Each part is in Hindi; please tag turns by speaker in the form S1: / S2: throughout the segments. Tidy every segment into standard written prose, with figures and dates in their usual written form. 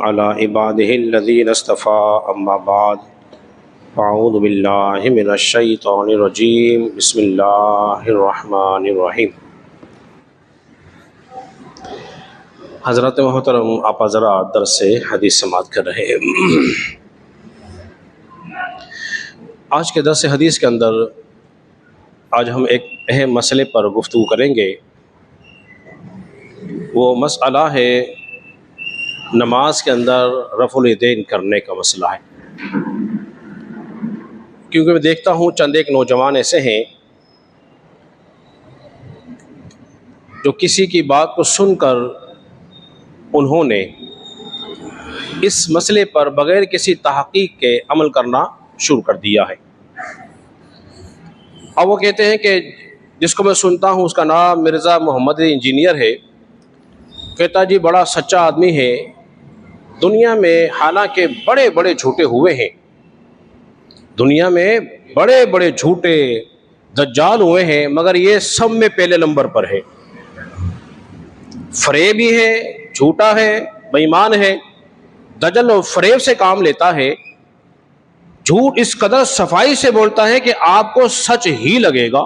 S1: अला इबादिहिल्लज़ीना इस्तफ़ा अम्मा बाद अऊज़ु बिल्लाहि मिनश्शैतानिर्रजीम बिस्मिल्लाहिर्रहमानिर्रहीम। हज़रत मोहतरम आप ज़रा दर्स हदीस समाअत कर रहे हैं। आज के दर्स हदीस के अंदर आज हम एक अहम मसले पर गुफ्तगू करेंगे। वो मसला है नमाज के अंदर रफ़ुल यदैन करने का मसला है। क्योंकि मैं देखता हूँ चंद एक नौजवान ऐसे हैं जो किसी की बात को सुनकर उन्होंने इस मसले पर बग़ैर किसी तहक़ीक़ के अमल करना शुरू कर दिया है। अब वो कहते हैं कि जिसको मैं सुनता हूँ उसका नाम मिर्ज़ा मोहम्मद इंजीनियर है। कहता जी बड़ा सच्चा आदमी है, दुनिया में हालांकि बड़े बड़े झूठे हुए हैं, दुनिया में बड़े बड़े झूठे दज्जाल हुए हैं, मगर ये सब में पहले नंबर पर है। फरेबी है, झूठा है, बेईमान है, दजल और फरेब से काम लेता है। झूठ इस कदर सफाई से बोलता है कि आपको सच ही लगेगा।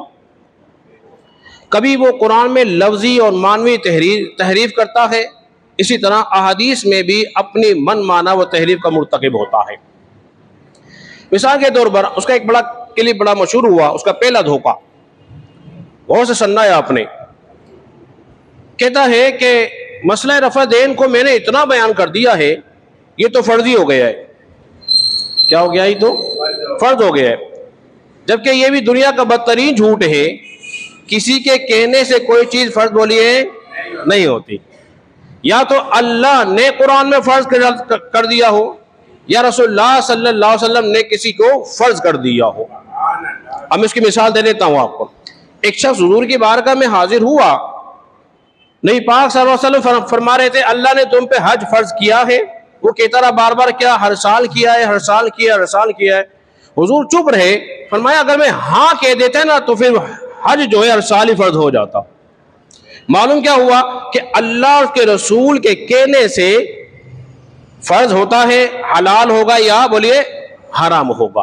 S1: कभी वो कुरान में लफ्जी और मानवी तहरीफ करता है, इसी तरह अहादीस में भी अपनी मन माना व तहरीफ का मुर्तकिब होता है। मिसाल के तौर पर उसका एक बड़ा क्लिप बड़ा मशहूर हुआ, उसका पहला धोखा बहुत से सुनना है आपने। कहता है कि मसला रफ़ा देन को मैंने इतना बयान कर दिया है, ये तो फर्जी हो गया है। क्या हो गया? ये तो फर्ज हो गया है। जबकि ये भी दुनिया का बदतरीन झूठ है। किसी के कहने से कोई चीज फर्ज बोली है नहीं होती। या तो अल्लाह ने कुरान में फर्ज कर दिया हो, या रसूलुल्लाह सल्लल्लाहु अलैहि वसल्लम ने किसी को फर्ज कर दिया हो। अब इसकी मिसाल दे देता हूं आपको। एक शख्स हुजूर की बारगाह में हाजिर हुआ, नबी पाक सल्लल्लाहु अलैहि वसल्लम फरमा रहे थे अल्लाह ने तुम पे हज फर्ज किया है। वो कहता रहा बार बार, क्या हर साल किया है, हर साल किया, हर साल किया है। हुजूर चुप रहे। फरमाया अगर मैं हाँ कह देते ना तो फिर हज जो है हर साल ही फर्ज हो जाता। मालूम क्या हुआ कि अल्लाह के रसूल के कहने से फर्ज होता है, हलाल होगा या बोलिए हराम होगा।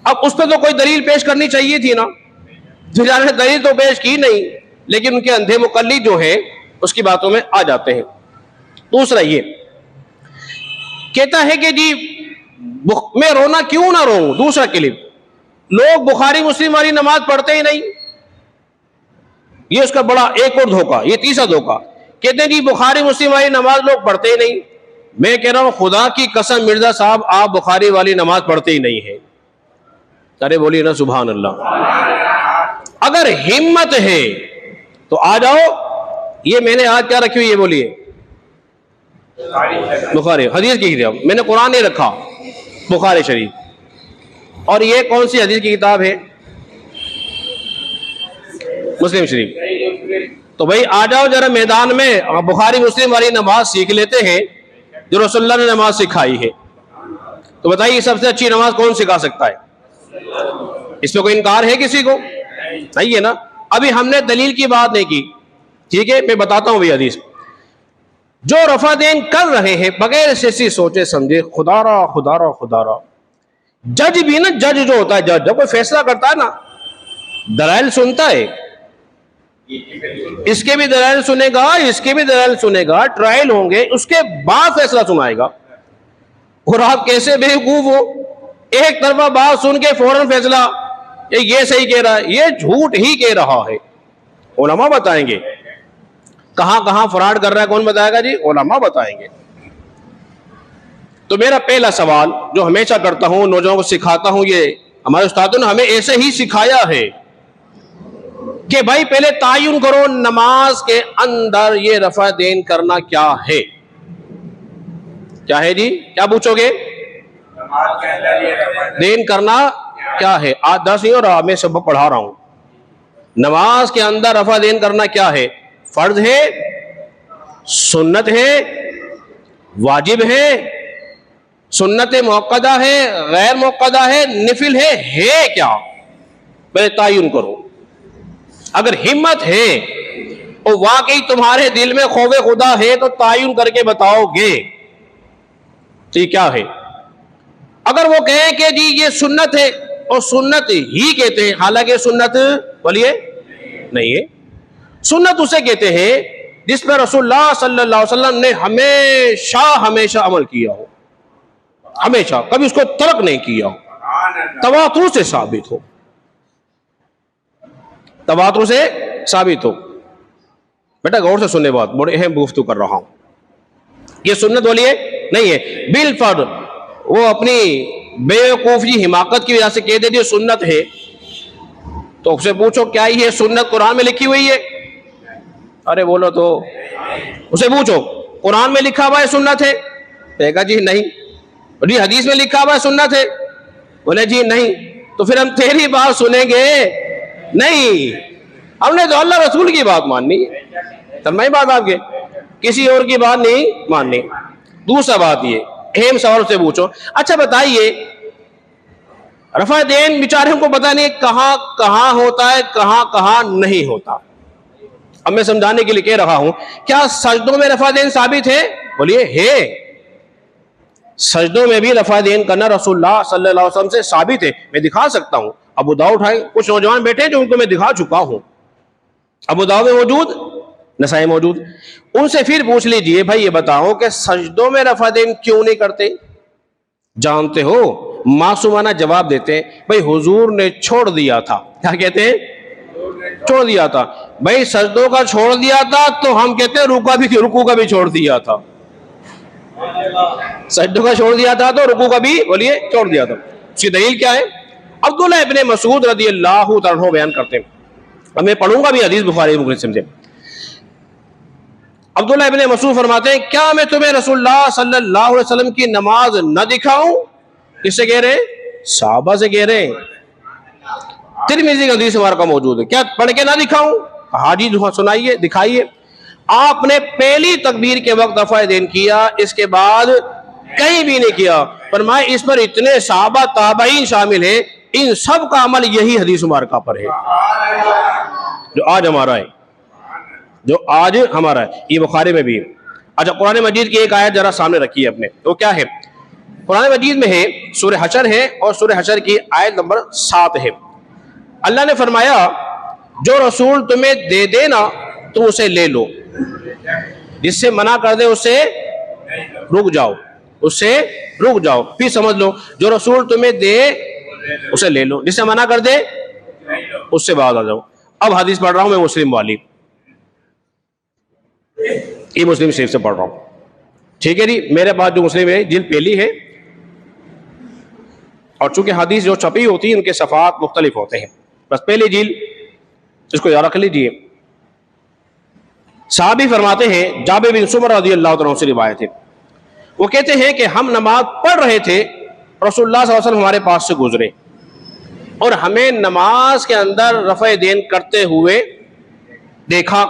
S1: अब उस पर तो कोई दलील पेश करनी चाहिए थी ना, जिन्होंने दलील तो पेश की नहीं, लेकिन उनके अंधे मुकल्लिद जो है उसकी बातों में आ जाते हैं। दूसरा ये कहता है कि जी मैं रोना क्यों ना रो। दूसरा क्लिप, लोग बुखारी मुस्लिम वाली नमाज पढ़ते ही नहीं, ये उसका बड़ा एक और धोखा। ये तीसरा धोखा, कहते हैं जी बुखारी मुस्लिम वाली नमाज लोग पढ़ते ही नहीं। मैं कह रहा हूं खुदा की कसम मिर्जा साहब आप बुखारी वाली नमाज पढ़ते ही नहीं है। अरे बोलिए ना सुभान अल्लाह। अगर हिम्मत है तो आ जाओ। ये मैंने आज क्या रखी हुई है बोलिए? बुखारी हदीस की किताब। मैंने कुरान नहीं रखा, बुखारी शरीफ। और ये कौन सी हदीस की किताब है? मुस्लिम शरीफ। तो भाई आ जाओ जरा मैदान में, बुखारी मुस्लिम वाली नमाज सीख लेते हैं जो रसूलुल्लाह ने नमाज सिखाई है। तो बताइए सबसे अच्छी नमाज कौन सिखा सकता है? इसमें कोई इनकार है किसी को? नहीं है ना। अभी हमने दलील की बात नहीं की, ठीक है। मैं बताता हूं भैया हदीस। जो रफा देन कर रहे हैं बगैर किसी सोचे समझे, खुदारा खुदारा खुदारा। जज भी ना, जज जो होता है, जज जब कोई फैसला करता है ना, दलाइल सुनता है, इसके भी दलाइल सुनेगा, इसके भी दलाइल सुनेगा, ट्रायल होंगे, उसके बाद फैसला सुनाएगा। और आप कैसे बेवकूफ हो, एक तरफा बात सुन के फौरन फैसला, ये सही कह रहा है, ये झूठ ही कह रहा है। उलमा बताएंगे कहां कहां फ्रॉड कर रहा है, कौन बताएगा जी? उलमा बताएंगे। तो मेरा पहला सवाल जो हमेशा करता हूं, नौजवानों को सिखाता हूं, ये हमारे उस्तादों ने हमें ऐसे ही सिखाया है कि भाई पहले तायुन करो नमाज के अंदर ये रफा देन करना क्या है। क्या है जी? क्या पूछोगे? देन करना क्या है? आज 10 नहीं हो रहा, मैं सब पढ़ा रहा हूं। नमाज के अंदर रफा देन करना क्या है? फर्ज है, सुन्नत है, वाजिब है, सुन्नत मुअक्कदा है, गैर मुअक्कदा है, निफिल है क्या? पहले तायुन करो। अगर हिम्मत है और वाकई तुम्हारे दिल में खौफ खुदा है तो तायुन करके बताओगे तो ये क्या है? अगर वो कहें कि जी ये सुन्नत है और सुन्नत ही कहते हैं, हालांकि सुन्नत बोलिए नहीं है। सुन्नत उसे कहते हैं जिस पर रसूलुल्लाह सल्लल्लाहु अलैहि वसल्लम ने हमेशा हमेशा अमल किया हो, हमेशा, कभी उसको तर्क नहीं किया हो, तवातुर से साबित हो, तवातुर से साबित हो। बेटा गौर से सुनने बात, बड़े अहम गुफ्तगू कर रहा हूं। ये सुन्नत बोलिए नहीं है, बिल फर्द वो अपनी बेवकूफी हिमाकत की वजह से कह देती है सुन्नत है, तो उससे पूछो क्या ये सुन्नत कुरान में लिखी हुई है? अरे बोलो तो, उसे पूछो कुरान में लिखा हुआ है सुन्नत है? कहेगा जी नहीं। जी हदीस में लिखा हुआ है सुन्नत है? बोले जी नहीं। तो फिर हम तेरी बात सुनेंगे नहीं, हमने तो अल्लाह रसूल की बात माननी है, तन्मय बात आपके, किसी और की बात नहीं माननी। दूसरा बात ये अहम सवाल से पूछो, अच्छा बताइए रफा देन बेचारे को पता नहीं कहां कहां होता है, कहां कहां नहीं होता। अब मैं समझाने के लिए कह रहा हूं, क्या सजदों में रफा देन साबित है? बोलिए है। सजदों में भी रफा देन करना रसूलुल्लाह सल्लल्लाहु अलैहि वसल्लम से साबित है। मैं दिखा सकता हूं, अबू दाऊद उठाए, कुछ नौजवान बैठे जो उनको मैं दिखा चुका हूं, अबू दाऊद में मौजूद, नसाई मौजूद। उनसे फिर पूछ लीजिए भाई ये बताओ कि सजदों में रफा देन क्यों नहीं करते? जानते हो मासूमाना जवाब देते हैं, भाई हुजूर ने छोड़ दिया था। क्या कहते हैं? छोड़ दिया था। भाई सजदों का छोड़ दिया था तो हम कहते हैं रुकू का भी छोड़ दिया था। सजदों का छोड़ दिया था तो रुकू का भी बोलिए छोड़ दिया था। उसकी दलील क्या है? अब्दुल्लाह इब्ने मसूद रज़ी अल्लाहु तआला अन्हु बयान करते हैं, अब मैं पढ़ूंगा भी हदीस बुखारी मुस्लिम से। अब्दुल्लाह इब्ने मसूद फरमाते हैं, क्या मैं तुम्हें रसूलुल्लाह सल्लल्लाहु अलैहि वसल्लम की नमाज न दिखाऊं? किससे कह रहे हैं? साहबा से कह रहे हैं। तिरमिज़ी का हदीस हमारे का मौजूद है, क्या पढ़ के ना दिखाऊं? हाजी सुनाइए, दिखाइए। आपने पहली तकबीर के वक्त दफा देन किया, इसके बाद कहीं भी नहीं किया। फरमाए इस पर इतने साहबा ताबईन शामिल है, इन सब का अमल यही हदीस मुबारका पर है जो आज हमारा है, जो आज हमारा है। ये बुखारी में भी है। अच्छा कुरान मजीद की एक आयत जरा सामने रखी है अपने, तो क्या है? कुरान मजीद में है, सूरह हशर है और सूरह हशर की आयत नंबर 7 है। अल्लाह ने फरमाया जो रसूल तुम्हें दे देना तुम उसे ले लो, जिससे मना कर दे उससे रुक जाओ, उससे रुक जाओ। फिर समझ लो, जो रसूल तुम्हें दे उसे ले लो, जिससे मना कर दे उससे बाहर आ जाओ। अब हदीस पढ़ रहा हूं मैं मुस्लिम वाली, ये मुस्लिम शरीफ से पढ़ रहा हूं, ठीक है जी। मेरे पास जो मुस्लिम है जिल्द पहली है, और चूंकि हदीस जो छपी होती है उनके सफ़ात मुख्तलिफ होते हैं, बस पहली जिल्द इसको याद रख लीजिए। साहबी फरमाते हैं, जाबिर बिन सुमर रज़ियल्लाहु अन्हु से रिवायत है, वो कहते हैं कि हम नमाज पढ़ रहे थे, रसूलुल्लाह सल्लल्लाहु अलैहि वसल्लम हमारे पास से गुजरे और हमें नमाज के अंदर रफ़े देन करते हुए देखा।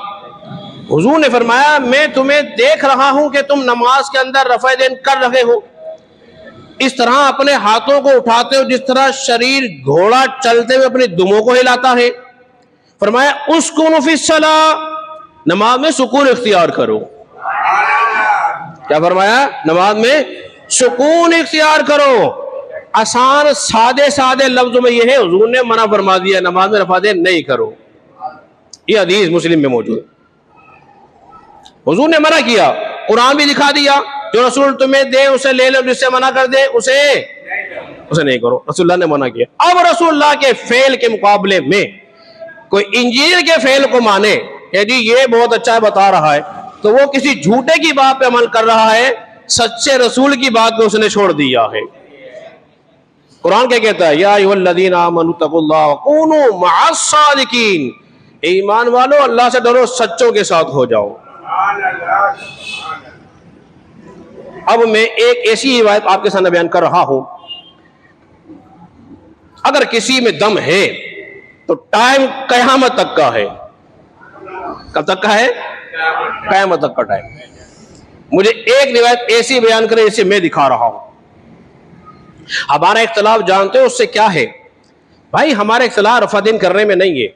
S1: हुजूर ने फरमाया मैं तुम्हें देख रहा हूं कि तुम नमाज के अंदर रफ़े देन कर रहे हो, इस तरह अपने हाथों को उठाते हो जिस तरह शरीर घोड़ा चलते हुए अपने दुमों को हिलाता है। फरमाया उस्कुनु फिस्सलाह, नमाज में सुकून इख्तियार करो। क्या फरमाया? नमाज में सुकून इख्तियार करो। आसान सादे सादे लफ्जों में यह है, हुजूर ने मना फरमा दिया नमाज में रफ़ा देन नहीं करो। यह हदीस मुस्लिम में मौजूद है। हुजूर ने मना किया, कुरान भी दिखा दिया, जो रसूल तुम्हें दे उसे ले लो, जिससे मना कर दे उसे नहीं करो। रसूलुल्लाह ने मना किया। अब रसूलुल्लाह के फेल के मुकाबले में कोई इंजीनियर के फेल को माने कि जी ये बहुत अच्छा बता रहा है, तो वो किसी झूठे की बात पे अमल कर रहा है, सच्चे रसूल की बात को उसने छोड़ दिया है। कुरान क्या कहता है? या अय्युहल्लज़ीना आमनू तक़ुल्लाह व कूनू मअस सादिकीन, ईमान वालों अल्लाह से डरो, सच्चों के साथ हो जाओ। अब मैं एक ऐसी रिवायत आपके सामने बयान कर रहा हूं, अगर किसी में दम है तो टाइम कयामत तक का है। कब तक का है? कयामत तक का टाइम। मुझे एक रिवायत ऐसी बयान करे जैसे मैं दिखा रहा हूं। हमारा इख्तिलाफ जानते हो उससे क्या है? भाई हमारा इख्तिलाफ रफ़ा देन करने में नहीं है,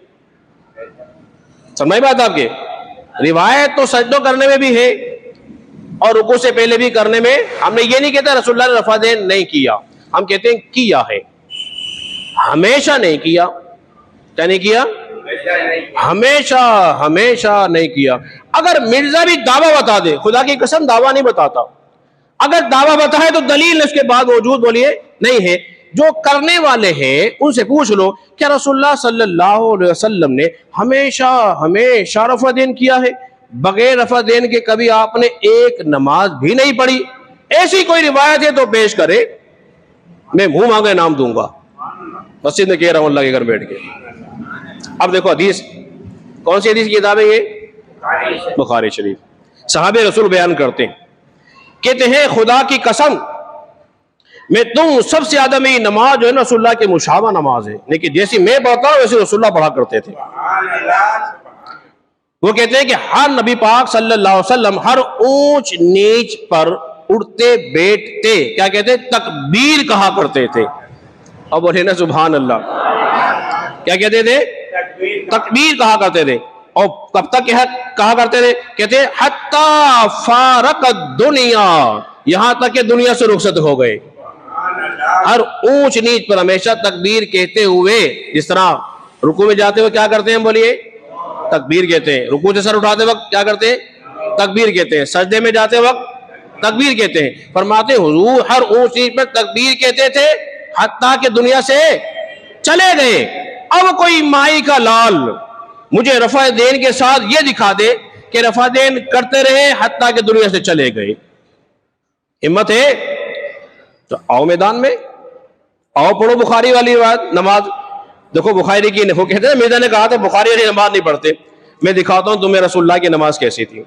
S1: समझ बात आपके। रिवायत तो सजदों करने में भी है, और रुकू से पहले भी करने में हमने ये नहीं कहता रसूलुल्लाह ने रफा देन नहीं किया, हम कहते हैं किया है, हमेशा नहीं किया। क्या नहीं किया? हमेशा हमेशा नहीं किया। अगर मिर्जा भी दावा बता दे, खुदा की कसम दावा नहीं बताता, अगर दावा बताए तो दलील उसके बाद मौजूद बोलिए नहीं है। जो करने वाले हैं उनसे पूछ लो, क्या रसूलुल्लाह सल्लल्लाहु अलैहि वसल्लम ने हमेशा हमेशा रफा देन किया है? बगैर रफा देन के कभी आपने एक नमाज भी नहीं पढ़ी? ऐसी कोई रिवायत है तो पेश करे, मैं मुंह मांगे नाम दूंगा, मस्जिद में कह रहा हूं अल्लाह के घर बैठ के। अब देखो हदीस, कौन सी हदीस की किताब है ये? बुखारी शरीफ। सहाबे रसूल बयान करते हैं, कहते हैं खुदा की कसम मैं तुम सबसे ज्यादा मेरी नमाज जो है ना रसूलुल्लाह के मुशाबा नमाज है, लेकिन जैसी मैं पढ़ता हूं वैसे रसूलुल्लाह पढ़ा करते थे। वो कहते हैं कि हर नबी पाक सल्लल्लाहु अलैहि वसल्लम हर ऊंच नीच पर उठते बैठते क्या कहते, तकबीर कहा करते थे। अब बोले ना सुभान अल्लाह, क्या कहते थे? तकबीर कहा करते थे। और कब तक कहा करते थे? कहते हत्ता फारक दुनिया, यहां तक कि दुनिया से रुखसत हो गए। हर ऊंच नीच पर हमेशा तकबीर कहते हुए, जिस तरह रुकू में जाते हुए क्या करते हैं बोलिए? तकबीर कहते हैं। रुकू से सर उठाते वक्त क्या करते हैं? तकबीर कहते हैं। सजदे में जाते वक्त तकबीर कहते हैं। फरमाते हुजूर हर ऊंच नीच पर तकबीर कहते थे हत्ता के दुनिया से चले गए। अब कोई माई का लाल मुझे रफा देन के साथ ये दिखा दे कि रफा देन करते रहे हत्ता के दुनिया से चले गए। हिम्मत है तो आओ मैदान में, आओ पढ़ो बुखारी वाली बात नमाज। देखो बुखारी की, वो कहते हैं मिर्जा ने कहा था बुखारी वाली नमाज नहीं पढ़ते, मैं दिखाता हूं तुम्हें रसूलुल्लाह की नमाज कैसी थी।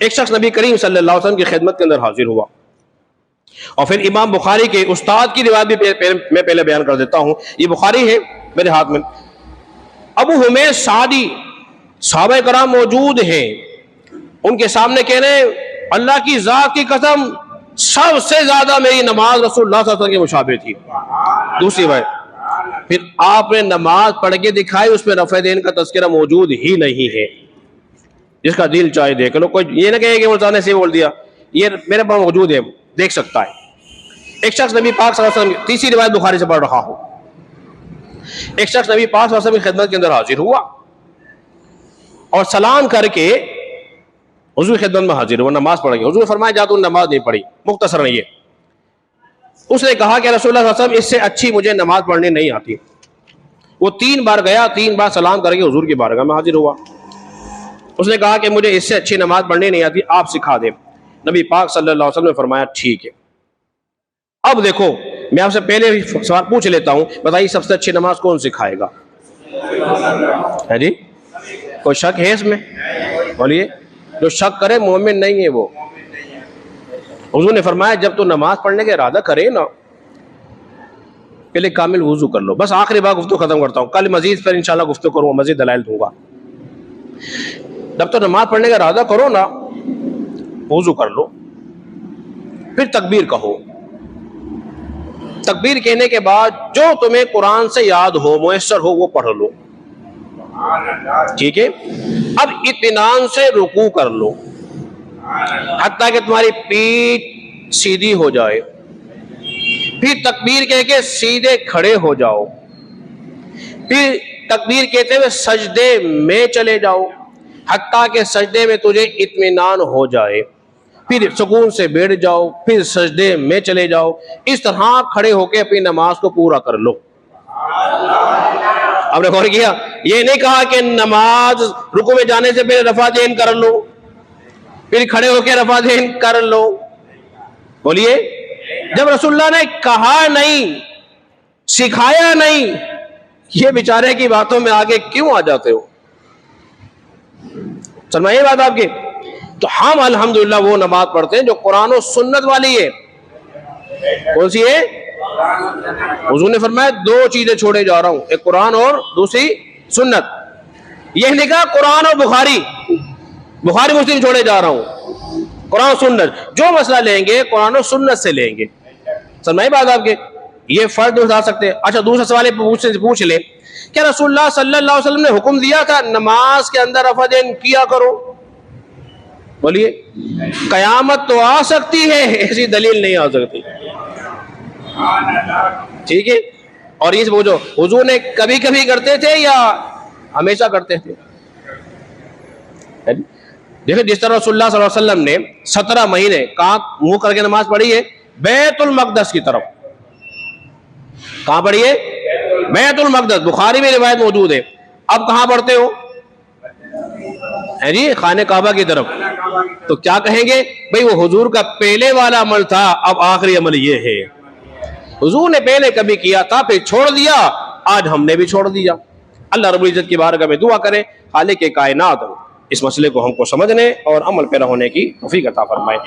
S1: एक शख्स नबी करीम सल्लल्लाहु अलैहि वसल्लम की खिदमत के अंदर हाजिर हुआ, और फिर इमाम बुखारी के उस्ताद की रिवायत भी मैं पहले बयान कर देता हूं। ये बुखारी है मेरे हाथ में। अबू हुमैद सादी सहाबा कराम मौजूद हैं, उनके सामने कह रहे अल्लाह की जात की कसम सबसे ज्यादा मेरी नमाज रसूलुल्लाह सल्लल्लाहु अलैहि वसल्लम के मुशाबे थी। दूसरी बात, फिर आपने नमाज पढ़ के दिखाई, उसमें रफ़े देन का तज़किरा मौजूद ही नहीं है। जिसका दिल चाहे देख लो, कोई ये ना कहे कि मुल्तान ने से बोल दिया, ये मेरे पास मौजूद है, देख सकता है। एक शख्स नबी पाक सल्लल्लाहु अलैहि वसल्लम, तीसरी रिवायत बुखारी से पढ़ रहा हूं, एक शख्स नबी पाक सल्लल्लाहु अलैहि वसल्लम की खिदमत के अंदर हाजिर हुआ और सलाम करके हुजूर की खिदमत में हाजिर हुआ, नमाज पढ़ गया। हुजूर ने फरमाया जा तू नमाज नहीं पढ़ी, मुख्तसर नहीं है। उसने कहा कि रसूलुल्लाह सल्लल्लाहु अलैहि वसल्लम इससे अच्छी मुझे नमाज पढ़नी नहीं आती। वो 3 बार गया, 3 बार सलाम करके हुजूर की बारगाह में हाजिर हुआ। उसने कहा कि मुझे इससे अच्छी नमाज पढ़नी नहीं आती, आप सिखा दे। नबी पाक सल्लल्लाहु अलैहि वसल्लम ने फरमाया ठीक है। अब देखो मैं आपसे पहले सवाल पूछ लेता हूं, बताइए सबसे अच्छी नमाज कौन सिखाएगा? है जी, कोई शक है इसमें? बोलिए। जो शक करे मोमिन नहीं है वो। हुजूर ने फरमाया जब तो नमाज पढ़ने का इरादा करे ना, पहले कामिल वुजू कर लो। बस आखिरी बार गुफ्तगू खत्म करता हूं, कल मजीद पर इंशाल्लाह गुफ्तगू करूंगा, मजीद दलाइल दूंगा। जब तो नमाज पढ़ने का इरादा करो ना, वुजू कर लो, फिर तकबीर कहो। तकबीर कहने के बाद जो तुम्हें कुरान से याद हो, मुयस्सर हो, वो पढ़ लो, ठीक है। अब इत्मीनान से रुकू कर लो हत्ता कि तुम्हारी पीठ सीधी हो जाए। फिर तकबीर कह के सीधे खड़े हो जाओ। फिर तकबीर कहते हुए सजदे में चले जाओ हत्ता के सजदे में तुझे इत्मीनान हो जाए। फिर सुकून से बैठ जाओ, फिर सजदे में चले जाओ। इस तरह खड़े होकर अपनी नमाज को पूरा कर लो। आपने गौर किया? ये नहीं कहा कि नमाज रुकू में जाने से पहले रफा देन कर लो, फिर खड़े होकर रफा देन कर लो। बोलिए। जब रसूलुल्लाह ने कहा नहीं, सिखाया नहीं, ये बेचारे की बातों में आगे क्यों आ जाते हो? समझ ये बात आपकी? तो हम अल्हम्दुलिल्लाह वो नमाज पढ़ते हैं जो कुरान और सुन्नत वाली है। कौन सी है? हुजूर ने फरमाया 2 चीजें छोड़े जा रहा हूं, एक कुरान और दूसरी सुन्नत। यह नहीं कहा कुरान और बुखारी मुस्लिम छोड़े जा रहा हूं, कुरान और सुन्नत। जो मसला लेंगे कुरान और सुन्नत से लेंगे। समझ बात आपके? ये फर्क नहीं उठा सकते। अच्छा, दूसरा सवाल पूछ ले, क्या रसूलुल्लाह सल्लल्लाहु अलैहि वसल्लम ने हुक्म दिया था नमाज के अंदर रफ़ा देन किया करो? बोलिए, कयामत तो आ सकती है, ऐसी दलील नहीं आ सकती। ठीक है। और ये वो जो हुजूर ने कभी कभी करते थे या हमेशा करते थे? देखिए, जिस तरह रसूलुल्लाह सल्लल्लाहु अलैहि वसल्लम ने 17 महीने कहाँ मुंह करके नमाज पढ़ी है? बैतुल मक़दस की तरफ। कहाँ पढ़ी है? बैतुल मक़दस। बुखारी में रिवायत मौजूद है। अब कहाँ पढ़ते हो? है जी, खाने काबा की तरफ। तो क्या कहेंगे भाई, वो हुजूर का पहले वाला अमल था, अब आखिरी अमल ये है। हुजूर ने पहले कभी किया था, फिर छोड़ दिया, आज हमने भी छोड़ दिया। अल्लाह रब्बुल इज्जत की बारगाह में दुआ करें, खालिक कायनात इस मसले को हमको समझने और अमल पैरा होने की तौफीक अता फरमाए।